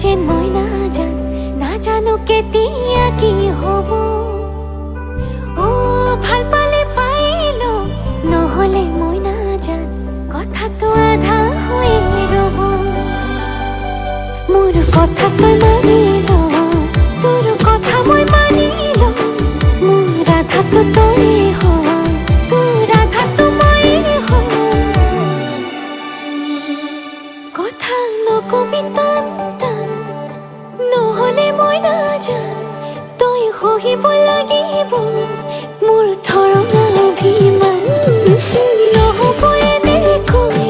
যেন মই নাজানো কেতিয়া কি হব। ও ভাল পালে পাইলো নহলে মই নাজান কথাটো আধা হৈ ৰব। মোৰ কথা তই মানিল তোৰ কথা মই মানিল মোৰ আধাটো তই হয় তোৰ আধাটো মই হয়। কথা নকবি টান টান নহলে মই নাজান তই সহিব লাগিব মোৰ ধৰণা অভিমান। নহব এনেকৈ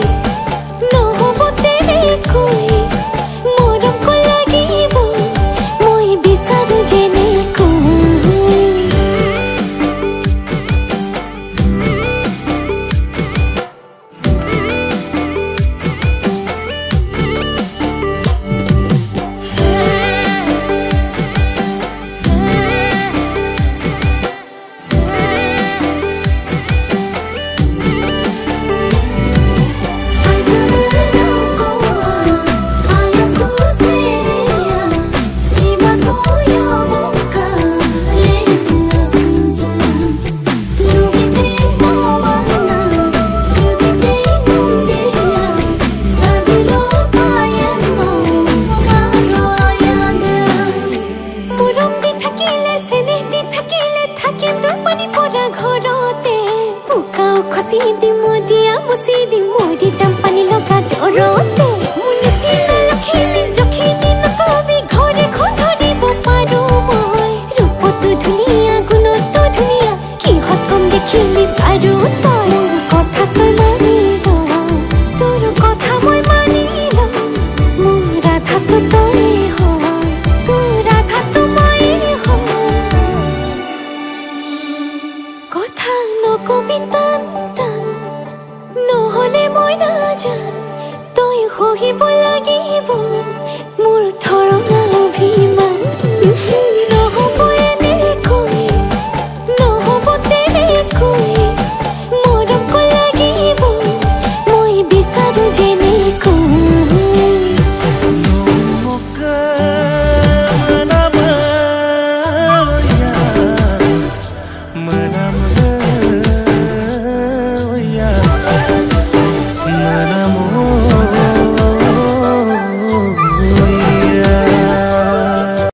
নহব তেনেকৈ মৰম লাগিব মই বিচাৰো যেনেকৈ। খসি দিম মজিয়া মুচি দিম মৰি যাম পানী লগা জ্বৰত।